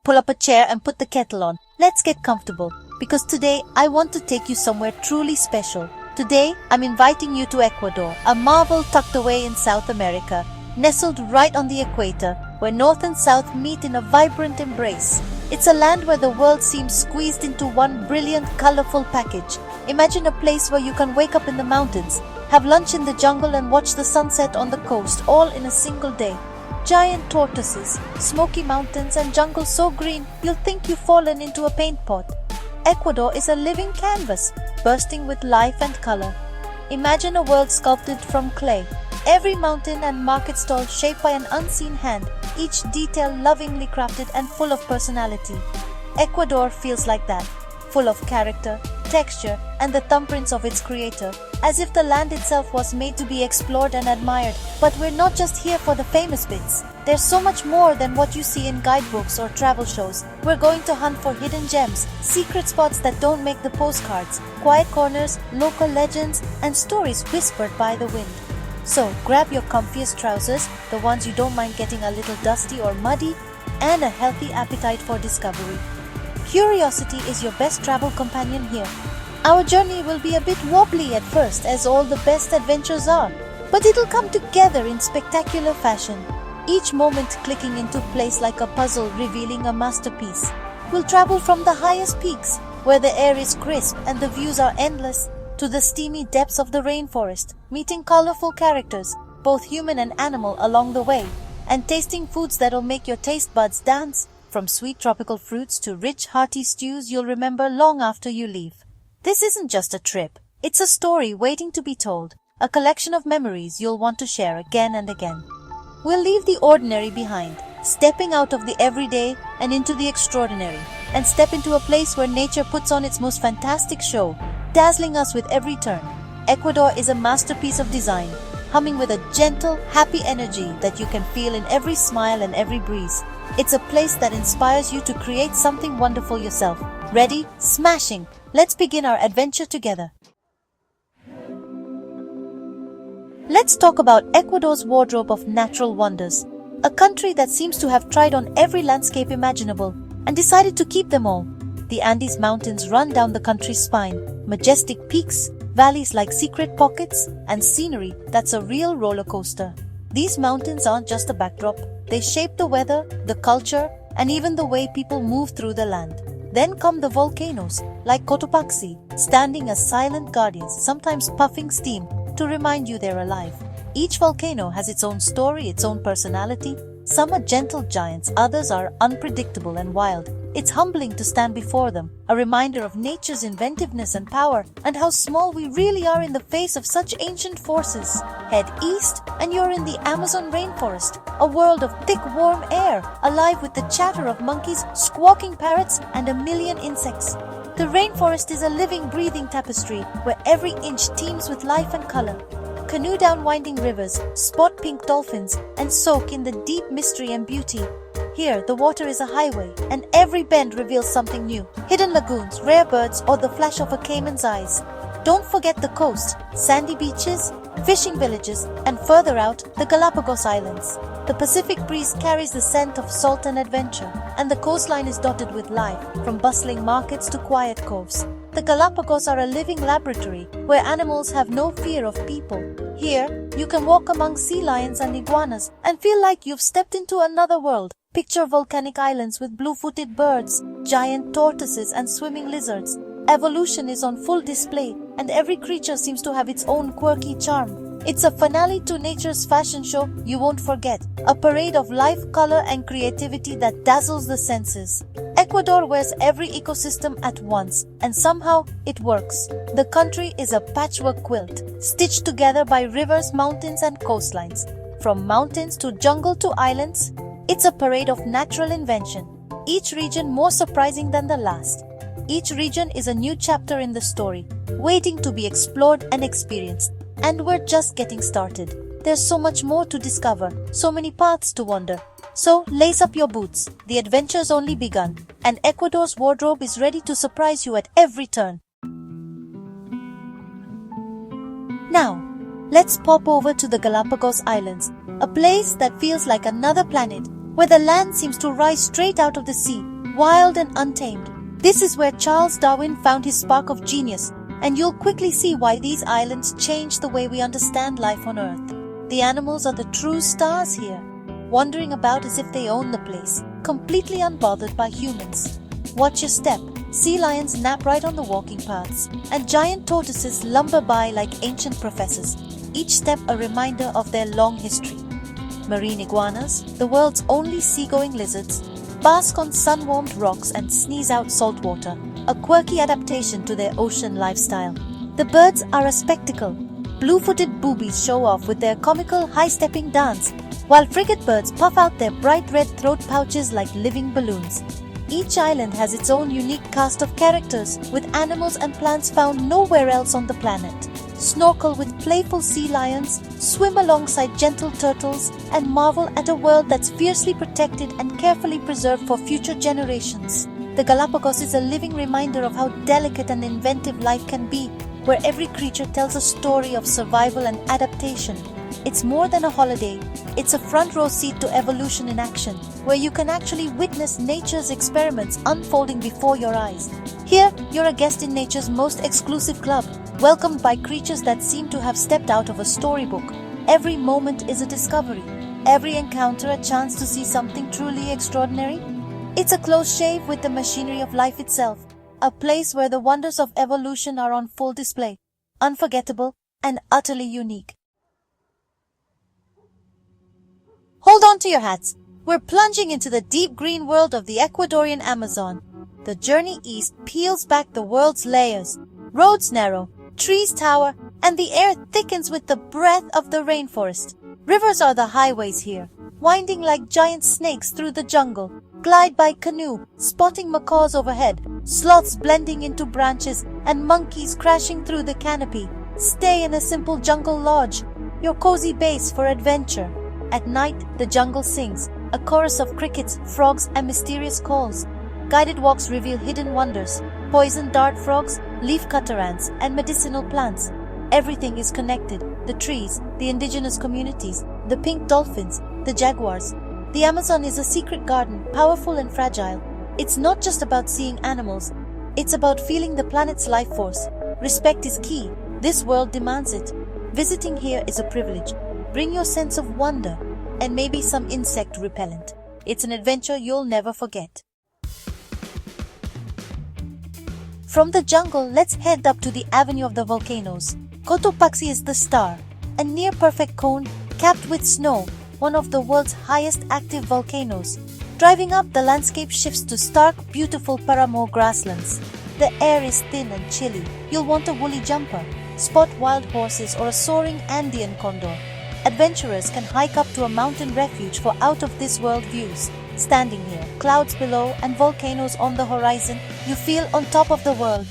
pull up a chair and put the kettle on. Let's get comfortable, because today I want to take you somewhere truly special. Today, I'm inviting you to Ecuador, a marvel tucked away in South America, nestled right on the equator, where North and South meet in a vibrant embrace. It's a land where the world seems squeezed into one brilliant, colorful package. Imagine a place where you can wake up in the mountains, have lunch in the jungle and watch the sunset on the coast, all in a single day. Giant tortoises, smoky mountains and jungle so green you'll think you've fallen into a paint pot. Ecuador is a living canvas, bursting with life and color. Imagine a world sculpted from clay. Every mountain and market stall shaped by an unseen hand, each detail lovingly crafted and full of personality. Ecuador feels like that, full of character, texture, and the thumbprints of its creator, as if the land itself was made to be explored and admired. But we're not just here for the famous bits. There's so much more than what you see in guidebooks or travel shows. We're going to hunt for hidden gems, secret spots that don't make the postcards, quiet corners, local legends, and stories whispered by the wind. So grab your comfiest trousers, the ones you don't mind getting a little dusty or muddy, and a healthy appetite for discovery. Curiosity is your best travel companion here. Our journey will be a bit wobbly at first, as all the best adventures are, but it'll come together in spectacular fashion, each moment clicking into place like a puzzle revealing a masterpiece. We'll travel from the highest peaks, where the air is crisp and the views are endless, to the steamy depths of the rainforest, meeting colorful characters, both human and animal, along the way, and tasting foods that'll make your taste buds dance, from sweet tropical fruits to rich hearty stews you'll remember long after you leave. This isn't just a trip, it's a story waiting to be told, a collection of memories you'll want to share again and again. We'll leave the ordinary behind, stepping out of the everyday and into the extraordinary, and step into a place where nature puts on its most fantastic show, dazzling us with every turn. Ecuador is a masterpiece of design, humming with a gentle, happy energy that you can feel in every smile and every breeze. It's a place that inspires you to create something wonderful yourself. Ready? Smashing! Let's begin our adventure together. Let's talk about Ecuador's wardrobe of natural wonders, a country that seems to have tried on every landscape imaginable and decided to keep them all. The Andes Mountains run down the country's spine, majestic peaks, valleys like secret pockets, and scenery that's a real roller coaster. These mountains aren't just a backdrop, they shape the weather, the culture, and even the way people move through the land. Then come the volcanoes, like Cotopaxi, standing as silent guardians, sometimes puffing steam to remind you they're alive. Each volcano has its own story, its own personality. Some are gentle giants, others are unpredictable and wild. It's humbling to stand before them, a reminder of nature's inventiveness and power, and how small we really are in the face of such ancient forces. Head east, and you're in the Amazon rainforest, a world of thick, warm air, alive with the chatter of monkeys, squawking parrots, and a million insects. The rainforest is a living, breathing tapestry where every inch teems with life and color. Canoe down winding rivers, spot pink dolphins, and soak in the deep mystery and beauty. Here, the water is a highway, and every bend reveals something new. Hidden lagoons, rare birds, or the flash of a caiman's eyes. Don't forget the coast, sandy beaches, fishing villages, and further out, the Galapagos Islands. The Pacific breeze carries the scent of salt and adventure, and the coastline is dotted with life, from bustling markets to quiet coves. The Galapagos are a living laboratory where animals have no fear of people. Here, you can walk among sea lions and iguanas and feel like you've stepped into another world. Picture volcanic islands with blue-footed birds, giant tortoises, and swimming lizards. Evolution is on full display, and every creature seems to have its own quirky charm. It's a finale to nature's fashion show you won't forget, a parade of life, color, and creativity that dazzles the senses. Ecuador wears every ecosystem at once, and somehow it works. The country is a patchwork quilt, stitched together by rivers, mountains, and coastlines. From mountains to jungle to islands, it's a parade of natural invention, each region more surprising than the last. Each region is a new chapter in the story, waiting to be explored and experienced. And we're just getting started. There's so much more to discover, so many paths to wander. So lace up your boots, the adventure's only begun, and Ecuador's wardrobe is ready to surprise you at every turn. Now, let's pop over to the Galapagos Islands, a place that feels like another planet, where the land seems to rise straight out of the sea, wild and untamed. This is where Charles Darwin found his spark of genius, and you'll quickly see why these islands changed the way we understand life on Earth. The animals are the true stars here, wandering about as if they own the place, completely unbothered by humans. Watch your step. Sea lions nap right on the walking paths, and giant tortoises lumber by like ancient professors, each step a reminder of their long history. Marine iguanas, the world's only seagoing lizards, bask on sun-warmed rocks and sneeze out salt water, a quirky adaptation to their ocean lifestyle. The birds are a spectacle. Blue-footed boobies show off with their comical high-stepping dance, while frigate birds puff out their bright red throat pouches like living balloons. Each island has its own unique cast of characters, with animals and plants found nowhere else on the planet. Snorkel with playful sea lions, swim alongside gentle turtles, and marvel at a world that's fiercely protected and carefully preserved for future generations. The Galapagos is a living reminder of how delicate and inventive life can be, where every creature tells a story of survival and adaptation. It's more than a holiday. It's a front row seat to evolution in action, where you can actually witness nature's experiments unfolding before your eyes. Here, you're a guest in nature's most exclusive club, welcomed by creatures that seem to have stepped out of a storybook. Every moment is a discovery, every encounter a chance to see something truly extraordinary. It's a close shave with the machinery of life itself, a place where the wonders of evolution are on full display, unforgettable and utterly unique. Hold on to your hats. We're plunging into the deep green world of the Ecuadorian Amazon. The journey east peels back the world's layers. Roads narrow, trees tower, and the air thickens with the breath of the rainforest. Rivers are the highways here, winding like giant snakes through the jungle. Glide by canoe, spotting macaws overhead, sloths blending into branches, and monkeys crashing through the canopy. Stay in a simple jungle lodge, your cozy base for adventure. At night, the jungle sings, a chorus of crickets, frogs, and mysterious calls. Guided walks reveal hidden wonders, poison dart frogs, leaf-cutter ants, and medicinal plants. Everything is connected, the trees, the indigenous communities, the pink dolphins, the jaguars. The Amazon is a secret garden, powerful and fragile. It's not just about seeing animals, it's about feeling the planet's life force. Respect is key. This world demands it. Visiting here is a privilege. Bring your sense of wonder and maybe some insect repellent. It's an adventure you'll never forget. From the jungle, let's head up to the Avenue of the Volcanoes. Cotopaxi is the star, a near-perfect cone capped with snow, one of the world's highest active volcanoes. Driving up, the landscape shifts to stark, beautiful Paramo grasslands. The air is thin and chilly. You'll want a woolly jumper. Spot wild horses or a soaring Andean condor. Adventurers can hike up to a mountain refuge for out-of-this-world views. Standing here, clouds below and volcanoes on the horizon, you feel on top of the world.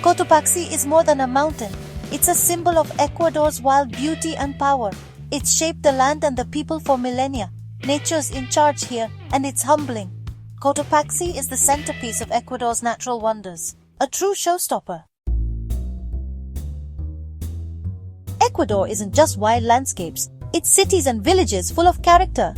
Cotopaxi is more than a mountain. It's a symbol of Ecuador's wild beauty and power. It's shaped the land and the people for millennia. Nature's in charge here, and it's humbling. Cotopaxi is the centerpiece of Ecuador's natural wonders, a true showstopper. Ecuador isn't just wild landscapes, it's cities and villages full of character.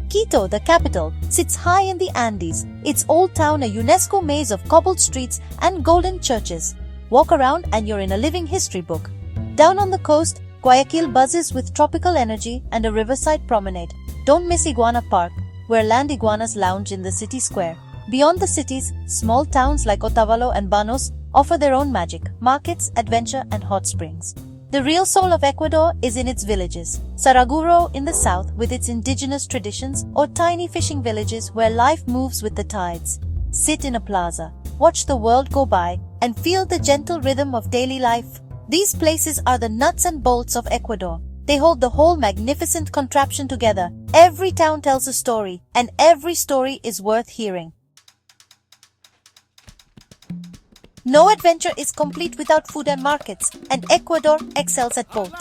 Quito, the capital, sits high in the Andes, its old town a UNESCO maze of cobbled streets and golden churches. Walk around and you're in a living history book. Down on the coast, Guayaquil buzzes with tropical energy and a riverside promenade. Don't miss Iguana Park, where land iguanas lounge in the city square. Beyond the cities, small towns like Otavalo and Banos offer their own magic, markets, adventure, and hot springs. The real soul of Ecuador is in its villages. Saraguro in the south with its indigenous traditions, or tiny fishing villages where life moves with the tides. Sit in a plaza, watch the world go by, and feel the gentle rhythm of daily life. These places are the nuts and bolts of Ecuador. They hold the whole magnificent contraption together. Every town tells a story, and every story is worth hearing. No adventure is complete without food and markets, and Ecuador excels at both.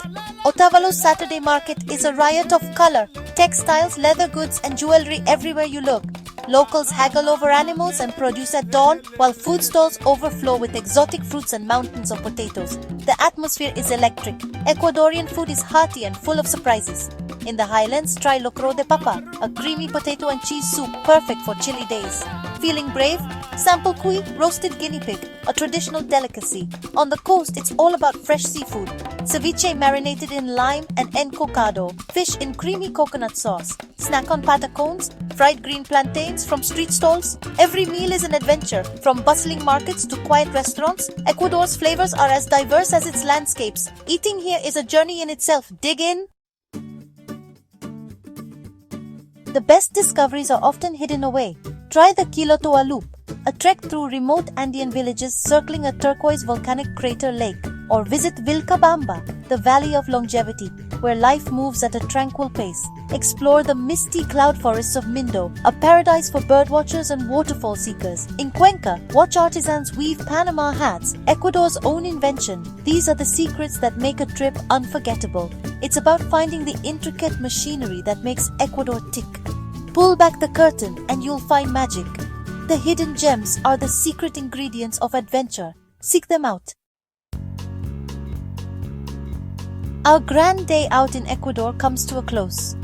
Otavalo's Saturday market is a riot of color, textiles, leather goods, and jewelry everywhere you look. Locals haggle over animals and produce at dawn, while food stalls overflow with exotic fruits and mountains of potatoes. The atmosphere is electric. Ecuadorian food is hearty and full of surprises. In the highlands, try locro de papa, a creamy potato and cheese soup perfect for chilly days. Feeling brave? Sample cuy, roasted guinea pig, a traditional delicacy. On the coast, it's all about fresh seafood. Ceviche marinated in lime and encocado, fish in creamy coconut sauce. Snack on patacones, fried green plantains from street stalls. Every meal is an adventure. From bustling markets to quiet restaurants, Ecuador's flavors are as diverse as its landscapes. Eating here is a journey in itself. Dig in. The best discoveries are often hidden away. Try the Quilotoa Loop, a trek through remote Andean villages circling a turquoise volcanic crater lake. Or visit Vilcabamba, the Valley of Longevity, where life moves at a tranquil pace. Explore the misty cloud forests of Mindo, a paradise for birdwatchers and waterfall seekers. In Cuenca, watch artisans weave Panama hats, Ecuador's own invention. These are the secrets that make a trip unforgettable. It's about finding the intricate machinery that makes Ecuador tick. Pull back the curtain and you'll find magic. The hidden gems are the secret ingredients of adventure. Seek them out. Our grand day out in Ecuador comes to a close.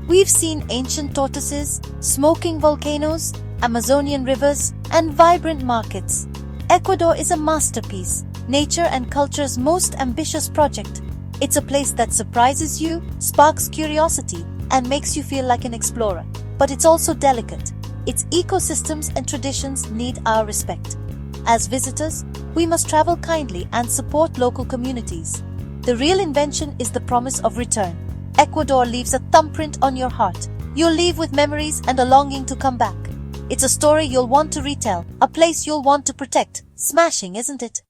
We've seen ancient tortoises, smoking volcanoes, Amazonian rivers, and vibrant markets. Ecuador is a masterpiece, nature and culture's most ambitious project. It's a place that surprises you, sparks curiosity, and makes you feel like an explorer. But it's also delicate. Its ecosystems and traditions need our respect. As visitors, we must travel kindly and support local communities. The real invention is the promise of return. Ecuador leaves a thumbprint on your heart. You'll leave with memories and a longing to come back. It's a story you'll want to retell, a place you'll want to protect. Smashing, isn't it?